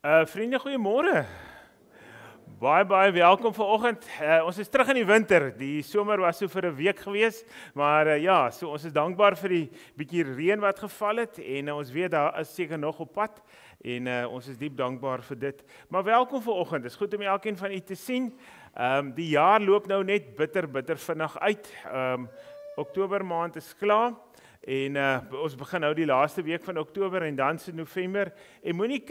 Vriende, goeiemôre. Baie welkom vanoggend. Ons is terug in die winter. Die somer was so vir 'n week gewees, maar ja, so ons is dankbaar vir die bietjie reën wat geval het en ons weet daar is seker nog op pad en ons is diep dankbaar vir dit. Maar welkom vanoggend. Dit is goed om elkeen van u te sien. Die jaar loop nou net bitter vinnig uit. Oktober maand is klaar. En ons begin nou die laaste week van Oktober en dan se November. En moenie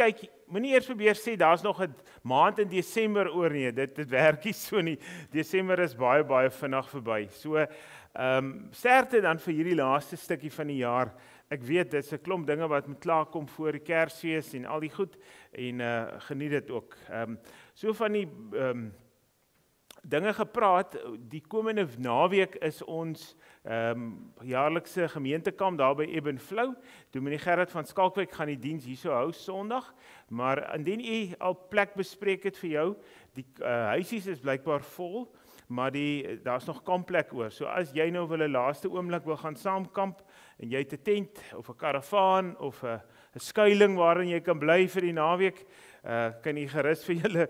eers probeer sê daar's nog 'n maand in Desember oor nie. Dit werk nie so nie. Desember is baie vinnig verby. So sterkte dan vir hierdie laaste stukkie van die jaar. Ek weet dit's 'n klomp dinge wat moet klaarkom voor die Kersfees en al die goed en geniet dit ook. So van die dinge gepraat, die komende naweek is ons jaarlikse gemeentekamp daar by Ebb & Flow. Dominee Gerard van Skalkwyk gaan die diens hierso hou Sondag, maar indien u al plek bespreek het vir jou, die huisies is blykbaar vol, maar daar's nog kampplek oor. So as jy nou wil 'n laaste oomblik wil gaan saamkamp en jy het 'n tent of 'n karavaan of 'n skuiling waarin jy kan bly vir die naweek, kan jy gerus vir julle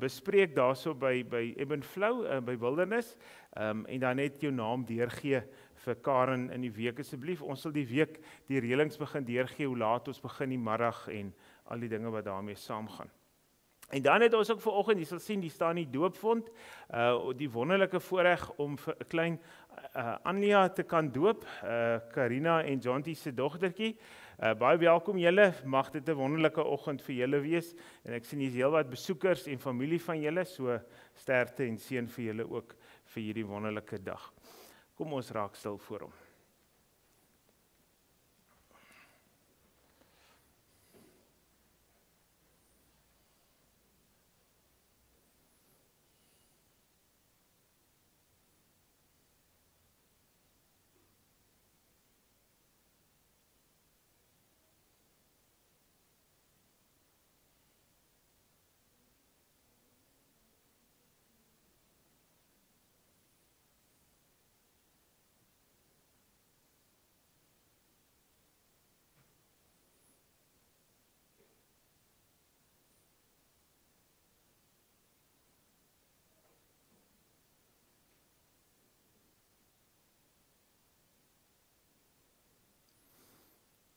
bespreek daarso by Ebb & Flow by Wildernis en dan net jou naam deurgee vir Karen in die week asseblief. Ons sal die week die reëlings begin deurgee hoe laat ons begin die middag en al die dinge wat daarmee saamgaan. En dan het ons ook vanoggend, jy sal sien, die staan die doopvond, die wonderlike voorreg om vir 'n klein Anja te kan doop, Karina en Jonty se dogtertjie. Baie welkom julle, mag dit 'n wonderlike oggend vir julle wees, en ek sien hier's heelwat besoekers en familie van julle, so sterkte en seën vir julle ook vir hierdie wonderlike dag. Kom ons raak stil voor hom.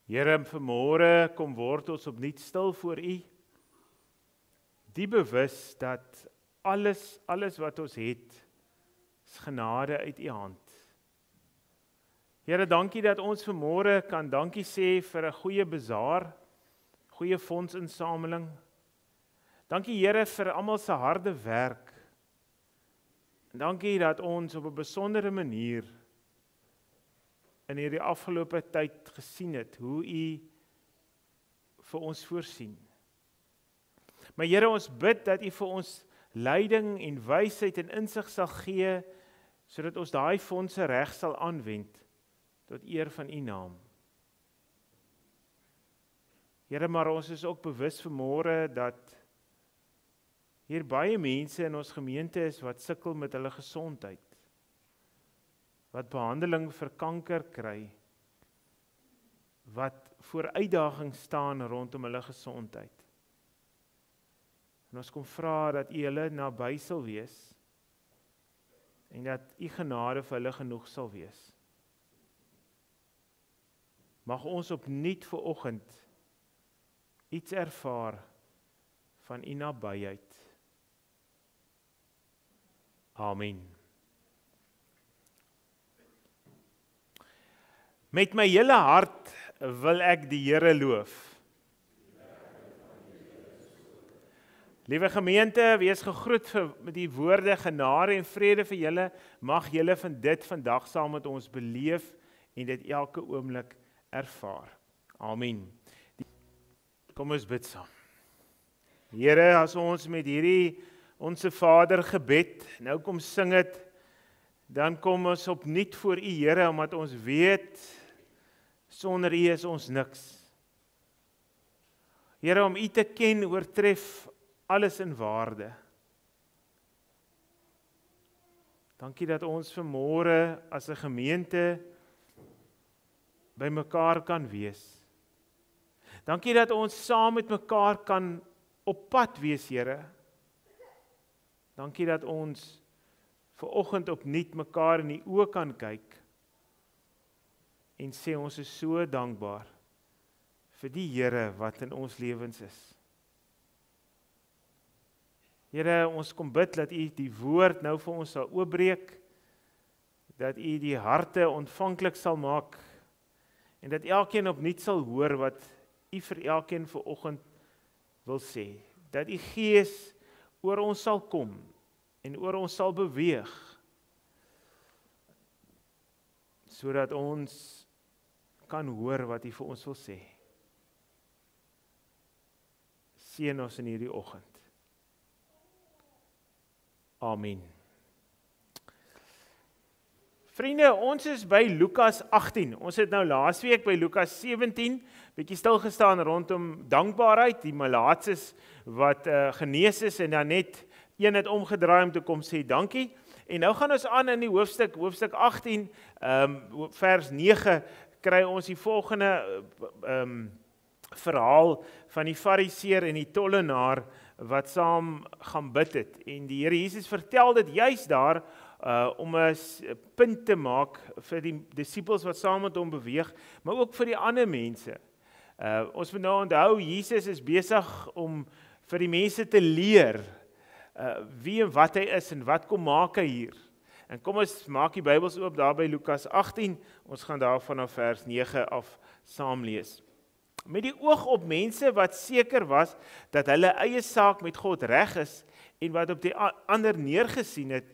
Here, vanmôre kom word ons opnuut stil voor U. Die bewus dat alles wat ons het, is genade uit U hand. Here, dankie dat ons vanmôre kan dankie sê vir 'n goeie bazaar, goeie fondsinsameling. Dankie Here vir almal se harde werk. En dankie dat ons op 'n besondere manier in hierdie afgelope tyd gesien het, hoe U vir ons voorsien. Maar Here, ons bid dat U vir ons leiding en wysheid en insig sal gee, sodat ons daai fondse reg sal aanwend, tot eer van U naam. Here, maar ons is ook bewus vanmôre dat hier baie mense in ons gemeente is wat sukkel met hulle gesondheid, wat behandeling vir kanker kry, wat voor uitdagings staan rondom hulle gesondheid. En ons kom vra dat U hulle naby sal wees, en dat U genade vir hulle genoeg sal wees. Mag ons opnuut vanoggend iets ervaar van U nabyheid. Amen. Met my hele hart wil ek die Here loof. Liewe gemeente, wees gegroet met die woorde genade en vrede vir julle. Mag julle van dit vandag saam met ons beleef en dit elke oomblik ervaar. Amen. Kom ons bid saam. Here, as ons met hierdie Onse Vader gebed nou kom sing het, dan kom ons opnuut voor U, Here, omdat ons weet sonder U is ons niks. Here, om U te ken oortref alles in waarde. Dankie dat ons vanmôre as 'n gemeente by mekaar kan wees. Dankie dat ons saam met mekaar kan op pad wees, Here. Dankie dat ons vanoggend opnuut mekaar in die oë kan kyk en sê ons is so dankbaar vir die Here wat in ons lewens is. Here, ons kom bid dat U die woord nou vir ons sal oopbreek, dat U die harte ontvanklik sal maak en dat elkeen opnuut sal hoor wat U vir elkeen vanoggend wil sê. Dat U Gees oor ons sal kom en oor ons sal beweeg, sodat ons kan hoor wat U vir ons wil sê. Seën ons in hierdie oggend. Amen. Vriende, ons is by Lukas 18. Ons het nou laasweek by Lukas 17 bietjie stil gestaan rondom dankbaarheid, die malaatses wat genees is en dan net een het omgedraai om te kom sê dankie. En nou gaan ons aan in die hoofstuk 18, vers 9, kry ons die volgende verhaal van die fariseer en die tollenaar wat saam gaan bid het. En die Here Jesus vertel dit juis daar om 'n punt te maak vir die disippels wat saam met hom beweeg, maar ook vir die ander mense. Ons moet nou onthou, Jesus is besig om vir die mense te leer wie en wat hy is en wat kom maak hy hier. En kom ons maak die Bybels oop daar by Lukas 18, ons gaan daar vanaf vers 9 af saam lees. Met die oog op mense wat seker was dat hulle eie saak met God reg is en wat op die ander neergesien het,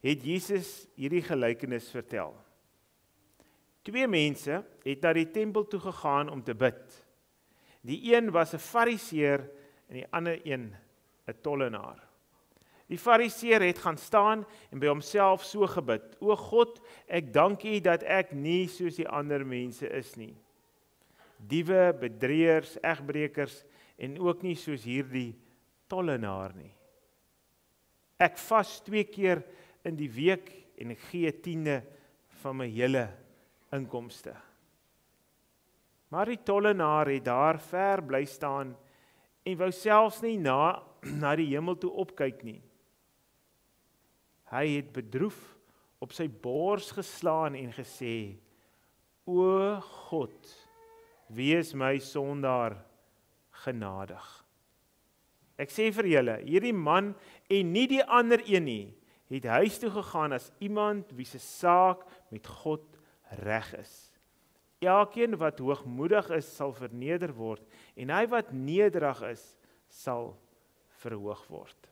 het Jesus hierdie gelykenis vertel. 2 mense het na die tempel toe gegaan om te bid. Die een was 'n fariseer en die ander een 'n tollenaar. Die fariseer het gaan staan en by homself so gebid: O God, ek dank U dat ek nie soos die ander mense is nie. Diewe, bedrieërs, egbrekers en ook nie soos hierdie tollenaar nie. Ek vas 2 keer in die week en ek gee 10de van my hele inkomste. Maar die tollenaar het daar ver bly staan en wou selfs nie na die hemel toe opkyk nie. Hy het bedroef op sy bors geslaan en gesê: O God, wees my sondaar genadig. Ek sê vir julle, hierdie man en nie die ander een nie, het huis toe gegaan as iemand wie se saak met God reg is. Elkeen wat hoogmoedig is, sal verneder word, en hy wat nederig is, sal verhoog word.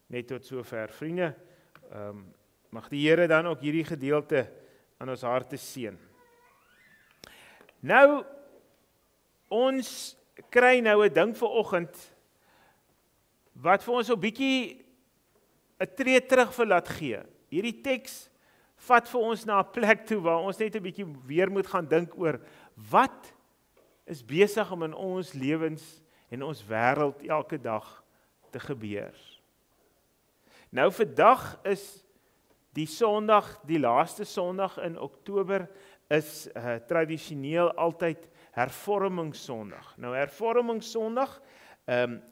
Net tot sover, vriende, mag die Here dan ook hierdie gedeelte aan ons harte seën. Nou, ons kry nou 'n ding vanoggend wat vir ons 'n bietjie 'n tree terug vir laat gee. Hierdie teks vat vir ons na 'n plek toe waar ons net 'n bietjie weer moet gaan dink oor wat is besig om in ons lewens en ons wêreld elke dag te gebeur. Nou vandag is die Sondag, die laaste Sondag in Oktober is tradisioneel altyd Hervormingssondag. Nou Hervormingssondag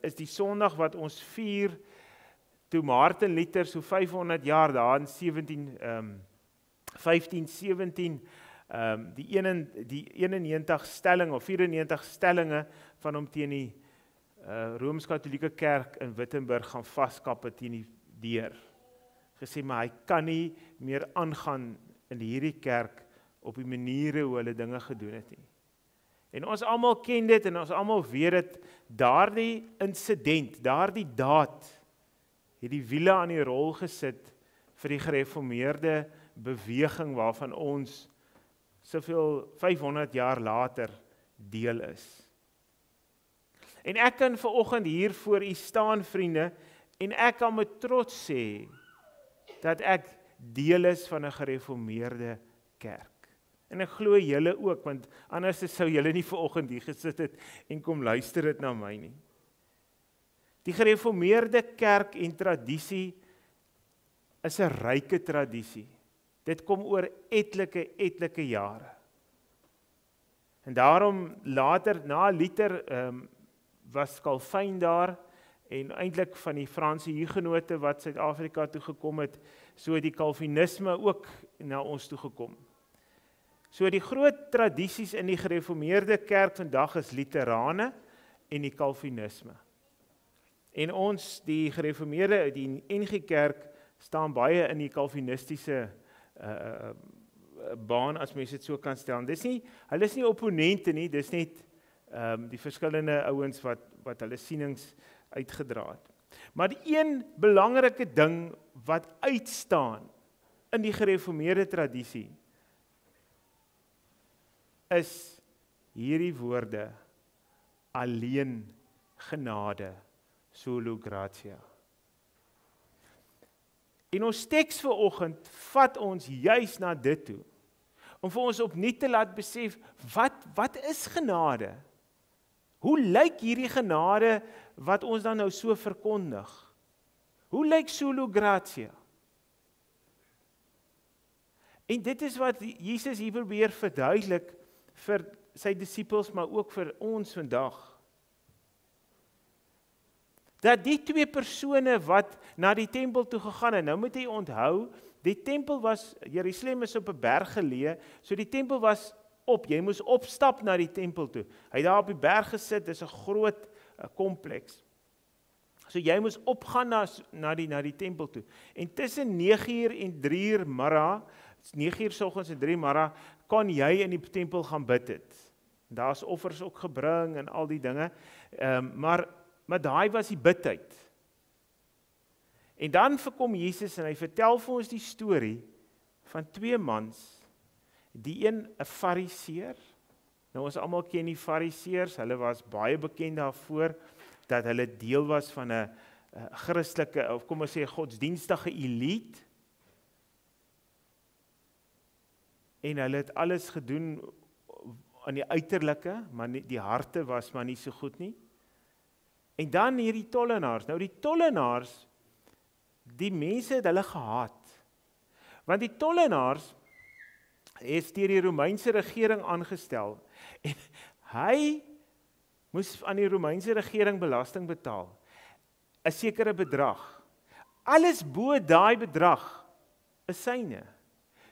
is die Sondag wat ons vier toe Martin Luther so 500 jaar daar in 1517 die 91 stelling of 94 stellinge van hom teen die Rooms-Katolieke Kerk in Wittenberg gaan vaskap teen die deur. Gesê, maar hy kan nie meer aangaan in hierdie kerk op die maniere hoe hulle dinge gedoen het nie. En ons almal ken dit en ons almal weet dit, daardie insident, daardie daad, het die wiele aan die rol gesit vir die gereformeerde beweging waarvan ons soveel 500 jaar later deel is. En ek kan vanoggend hier voor u staan, vriende, en ek kan met trots sê dat ek deel is van 'n gereformeerde kerk. En ek glo julle ook, want anders sou julle nie vanoggend hier gesit het en kom luister dit na my nie. Die gereformeerde kerk en tradisie is 'n ryke tradisie. Dit kom oor etlike jare. En daarom later, na Luther, was Calvin daar, en eintlik van die Franse hugenote wat Suid-Afrika toe gekom het, so die Calvinisme ook na ons toe gekom. So die groot tradisies in die gereformeerde kerk vandag is Lutherane en die Calvinisme. En ons, die gereformeerde, die NG Kerk, staan baie in die Calvinistiese baan, as mens dit so kan stel. Hulle is nie opponente nie, dis net die verskillende ouens wat hulle sienings uitgedra het. Maar die een belangrike ding wat uitstaan in die gereformeerde tradisie, is hierdie woorde, alleen genade, solo gratia. En ons teks vanoggend vat ons juis na dit toe, om vir ons opnuut te laat besef, wat is genade? Hoe lyk hierdie genade wat ons dan nou so verkondig? Hoe lyk solo gratia? En dit is wat Jesus hier probeer verduidelik vir sy disippels, maar ook vir ons vandag. Dat die twee persone wat na die tempel toe gegaan het, nou moet jy onthou, die tempel was, Jerusalem is op 'n berg geleë, so die tempel was jy moes opstap na die tempel toe. Hy het daar op die berg gesit, dis 'n groot kompleks. So jy moes opgaan na die tempel toe. En tussen 9:00 en 3:00 middag, 9:00 soggens en 3:00 middag, kan jy in die tempel gaan bid het. Daar's offers ook gebring en al die dinge, maar daai was die bidtyd. En dan verkom Jesus en hy vertel vir ons die storie van twee mans, die een 'n fariseer. Nou ons almal ken die fariseërs, hulle was baie bekend daarvoor dat hulle deel was van 'n Christelike, of kom ons sê godsdienstige elite. En hulle het alles gedoen aan die uiterlike, maar die harte was maar nie so goed nie. En dan hierdie tollenaars. Nou die tollenaars, die mense het hulle gehaat. Want die tollenaars is deur die Romeinse regering aangestel. En hy moes aan die Romeinse regering belasting betaal. 'n sekere bedrag. Alles bo daai bedrag is syne.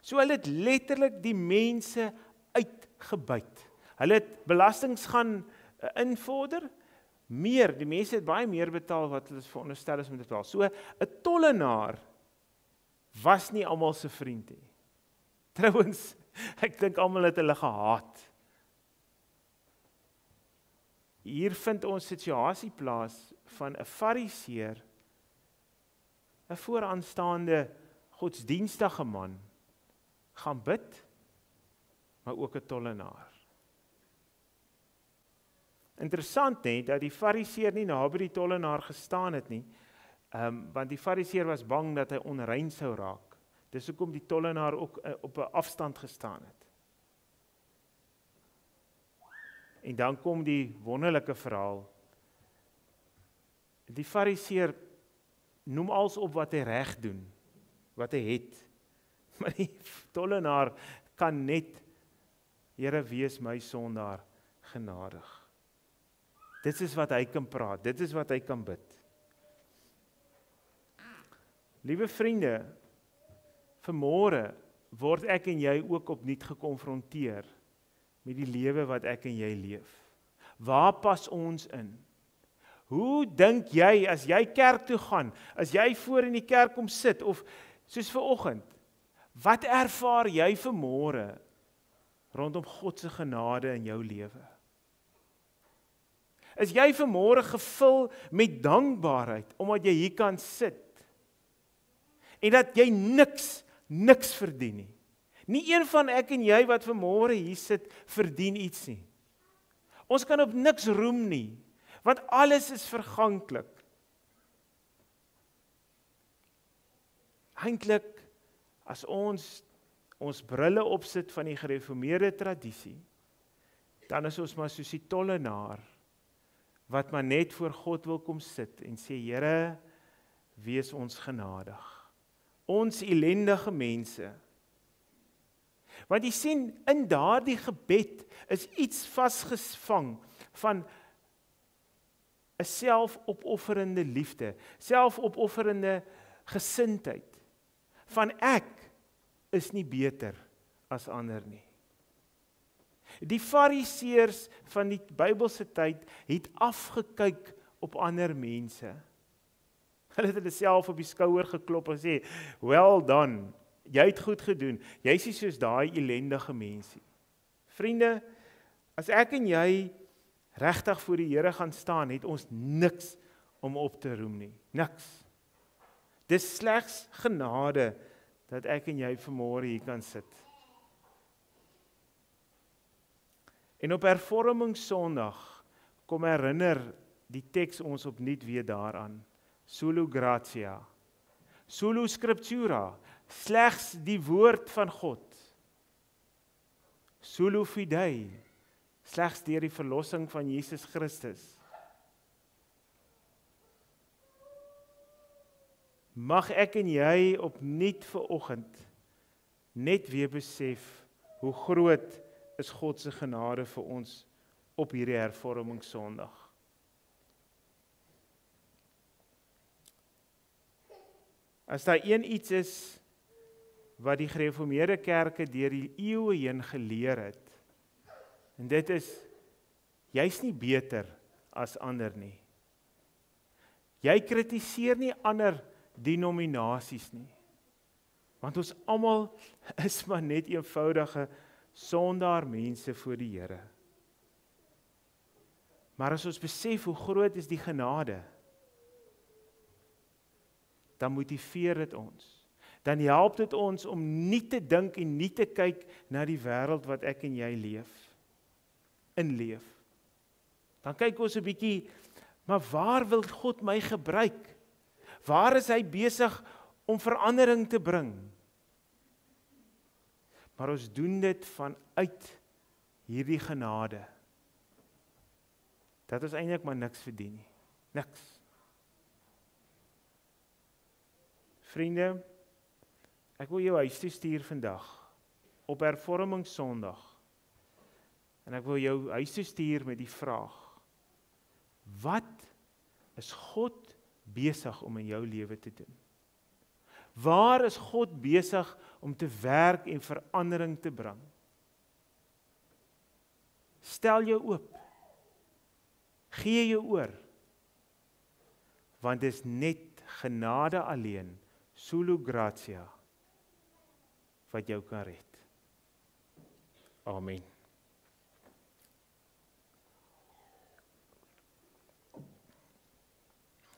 So hulle het letterlik die mense uitgebuit. Hulle het belastings gaan invorder, die mense het baie meer betaal wat hulle veronderstel is om te betaal. So 'n tollenaar was nie almal se vriend nie. Trouwens, ek dink almal het hulle gehaat. Hier vind ons situasie plaas van 'n fariseer, 'n vooraanstaande godsdienstige man, gaan bid, maar ook 'n tollenaar. Interessant net dat die fariseer nie naby die tollenaar gestaan het nie, want die fariseer was bang dat hy onrein sou raak. Dis hoekom die tollenaar ook op 'n afstand gestaan het. En dan kom die wonderlike verhaal. Die fariseer noem alles op wat hy reg doen, wat hy het. Maar die tollenaar kan net, Here, wees my sondaar genadig. Dit is wat hy kan praat, dit is wat hy kan bid. Liewe vriende, vanmôre word ek en jy ook opnuut gekonfronteer met die lewe wat ek en jy leef. Waar pas ons in? Hoe dink jy as jy kerk toe gaan, as jy voor in die kerk kom sit, of soos vanoggend, wat ervaar jy vanmôre rondom God se genade in jou lewe? Is jy vanmôre gevul met dankbaarheid, omdat jy hier kan sit, en dat jy niks verdien nie? Nie een van ek en jy wat vanmôre hier sit, verdien iets nie. Ons kan op niks roem nie, want alles is verganklik. Eintlik, as ons brille opsit van die gereformeerde tradisie, dan is ons maar soos die tollenaar, wat maar net voor God wil kom sit en sê, Here, wees ons genadig. Ons ellendige mense. Want jy sien, in daardie gebed is iets vasgevang van 'n selfopofferende liefde, selfopofferende gesindheid, van ek is nie beter as ander nie. Die Fariseërs van die Bybelse tyd het afgekyk op ander mense. Hulle het hulle self op die skouer geklop en sê, well done, jy het goed gedoen, jy is nie soos daai ellendige mensie. Vriende, as ek en jy regtig voor die Here gaan staan, het ons niks om op te roem nie, niks. Dis slegs genade, dat ek en jy vanmôre hier kan sit. En op Hervormingssondag kom herinner die teks ons opnuut weer daaraan. Solo gratia, solo scriptura, slegs die woord van God. Solo fidei, slegs deur die verlossing van Jesus Christus. Mag ek en jy opnuut vanoggend net weer besef hoe groot is God se genade vir ons op hierdie Hervormingssondag. As daar iets is wat die gereformeerde kerke deur die eeue heen geleer het, en dit is, jy's nie beter as ander nie. Jy kritiseer nie ander denominasies nie, want ons almal is maar net eenvoudige sondaar mense voor die Here. Maar as ons besef hoe groot is die genade, dan motiveer dit ons. Dan help dit ons om nie te dink en nie te kyk na die wêreld wat ek en jy inleef. Dan kyk ons 'n bietjie, maar waar wil God my gebruik? Waar is hy besig om verandering te bring? Maar ons doen dit vanuit hierdie genade. Dat ons eintlik maar niks verdien nie. Niks. Vriende, ek wil jou huis toe stuur vandag, op Hervormingssondag. En ek wil jou huis toe stuur met die vraag, wat is God besig om in jou lewe te doen? Waar is God besig om te werk en verandering te bring? Stel jou oop. Gee jou oor. Want dit is net genade alleen, solo gratia, wat jou kan red. Amen.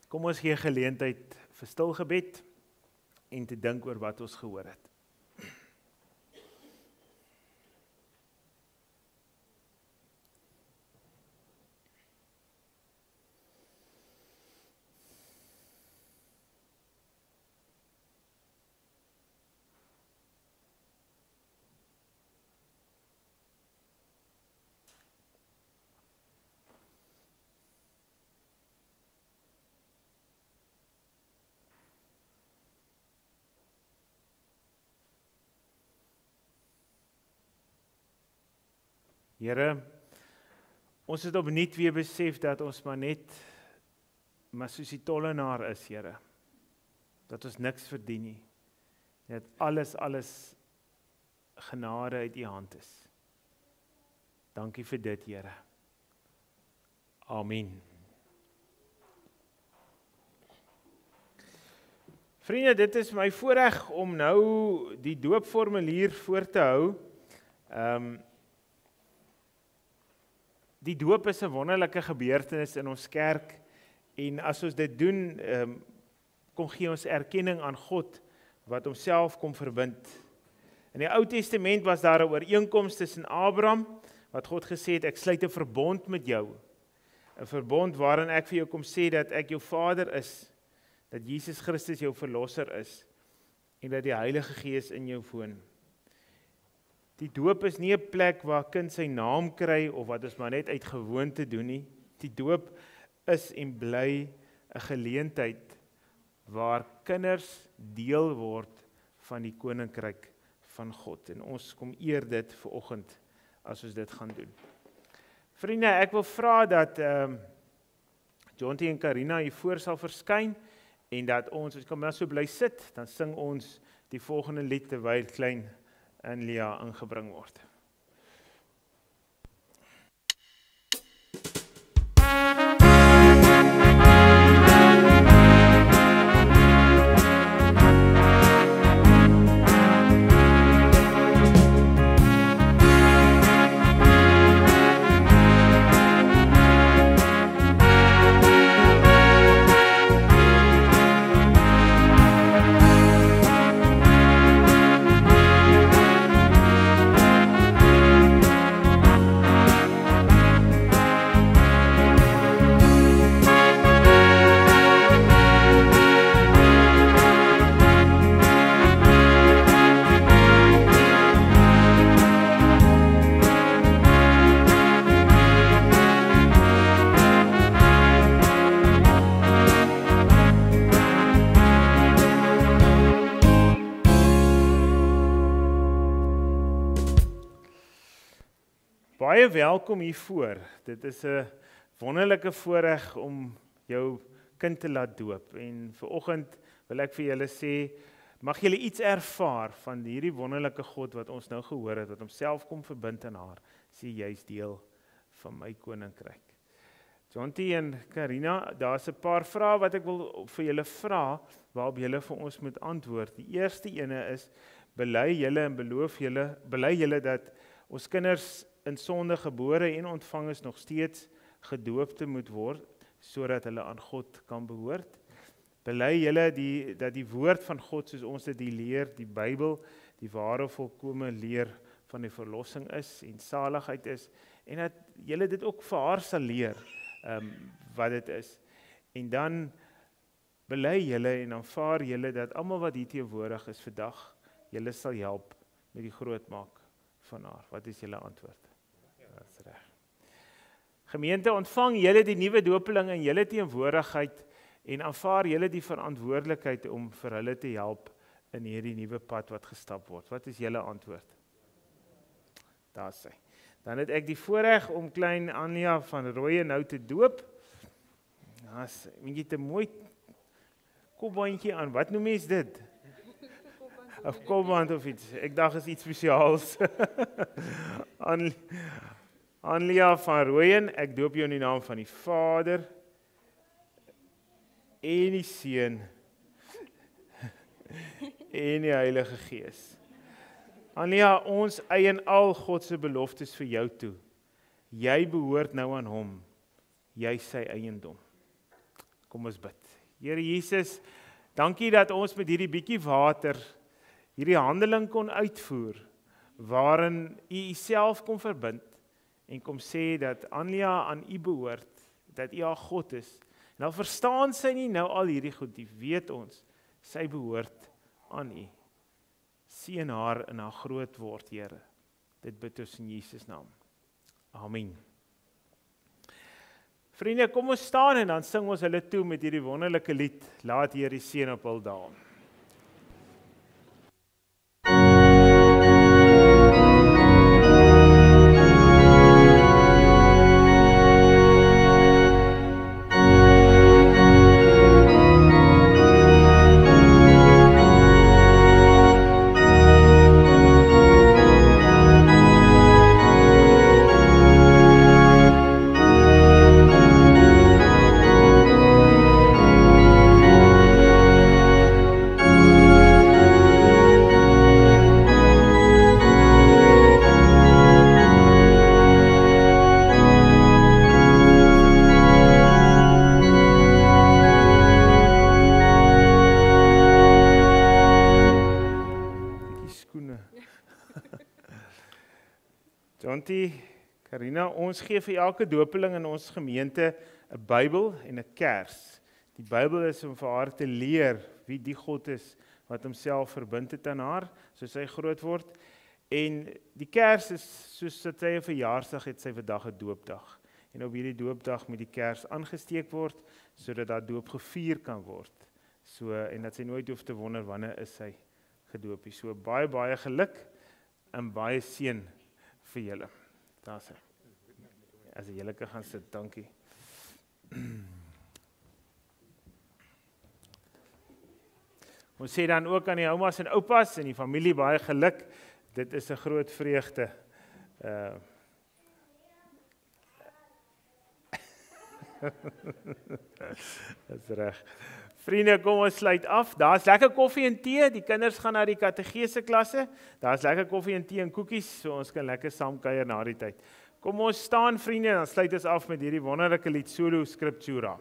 Kom ons gee geleentheid vir stil gebed en te dink oor wat ons gehoor het. Here, ons het opnuut weer besef dat ons maar soos die tollenaar is, Here. Dat ons niks verdien nie. Dat alles genade uit U hand is. Dankie vir dit, Here. Amen. Vriende, dit is my voorreg om nou die doopformulier voor te hou. Die doop is 'n wonderlike gebeurtenis in ons kerk en as ons dit doen, kom gee ons erkenning aan God wat homself kom verbind. In die Ou Testament was daar 'n ooreenkoms tussen Abraham wat God gesê het, ek sluit 'n verbond met jou. 'n Verbond waarin ek vir jou kom sê dat ek jou Vader is, dat Jesus Christus jou verlosser is en dat die Heilige Gees in jou woon. Die doop is nie 'n plek waar 'n kind sy naam kry of wat ons maar net uit gewoonte doen nie. Die doop is en bly 'n geleentheid waar kinders deel word van die koninkryk van God. En ons kom eer dit vanoggend as ons dit gaan doen. Vriende, ek wil vra dat Jonty en Karina hier voor sal verskyn en dat ons kan maar so bly sit, dan sing ons die volgende lied terwyl klein Anlia ingebring word. Baie welkom hiervoor. Dit is 'n wonderlike voorreg om jou kind te laat doop. En vanoggend wil ek vir julle sê, mag julle iets ervaar van hierdie wonderlike God wat ons nou gehoor het, wat homself kom verbind aan haar. Sê jy's deel van my koninkryk. Jonty en Karina, daar's 'n paar vrae wat ek wil vir julle vra, waarop julle vir ons moet antwoord. Die eerste ene is, bely julle en bely julle dat ons kinders in sonde gebore en ontvang is nog steeds gedoopte moet word, sodat hulle aan God kan behoort. Bely julle dat die woord van God, soos ons dit leer, die Bybel, die ware volkome leer van die verlossing is en saligheid is, en dat julle dit ook vir haar sal leer, wat dit is. En dan bely julle en aanvaar julle dat almal wat hier teenwoordig is vandag, julle sal help met die grootmaak van haar. Wat is julle antwoord? Dat is reg. Gemeente, ontvang julle die nuwe doopeling in julle teenwoordigheid en aanvaar julle die verantwoordelikheid om vir hulle te help in hierdie nuwe pad wat gestap word. Wat is julle antwoord? Daar sê. Dan het ek die voorreg om klein Anja van Rooyen nou te doop. Daar's 'n bietjie te mooi kopbandjie aan. Wat noem mens dit? Of kopband of iets. Ek dink is iets spesiaals. Anlia van Rooyen, ek doop jou in die naam van die Vader en die Seun en die Heilige Gees. Anlia, ons eien al God se beloftes vir jou toe. Jy behoort nou aan hom. Jy is sy eiendom. Kom ons bid. Here Jesus, dankie dat ons met hierdie bietjie water hierdie handeling kon uitvoer, waarin u self kom verbind, en kom sê dat Anlia aan u behoort, dat u haar God is. En al verstaan sy nie nou al hierdie goed, die weet ons, sy behoort aan u. Seën haar in haar groot word, Here. Dit bid ons in Jesus naam. Amen. Vriende, kom ons staan en dan sing ons hulle toe met hierdie wonderlike lied, Laat Here die seën op hul daal. Jonty, Karina, ons gee vir elke doopeling in ons gemeente 'n Bybel en 'n kers. Die Bybel is om vir haar te leer wie die God is wat homself verbind het aan haar, soos sy groot word. En die kers is soos dat sy 'n verjaarsdag het, sy vandag 'n doopdag. En op hierdie doopdag moet die kers aangesteek word sodat daar doop gevier kan word. So en dat sy nooit hoef te wonder wanneer is sy gedoop nie. So baie geluk en baie seën vir julle. Daar's hy. As jy julle kan gaan sit, dankie. Ons sê dan ook aan die oumas en oupas en die familie baie geluk. Dit is 'n groot vreugde. Dis reg. Vriende, kom ons sluit af. Daar's lekker koffie en tee. Die kinders gaan na die kategese klasse. Daar's lekker koffie en tee en koekies, so ons kan lekker saam kuier na die tyd. Kom ons staan, vriende, en dan sluit ons af met hierdie wonderlike lied Solo Scriptura.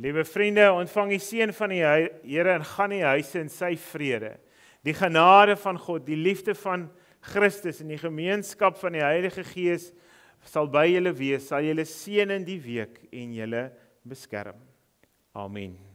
Liewe vriende, ontvang die seën van die Here en gaan die huise in sy vrede. Die genade van God, die liefde van Christus en die gemeenskap van die Heilige Gees sal by julle wees, sal julle seën in die week en julle beskerm. Amen.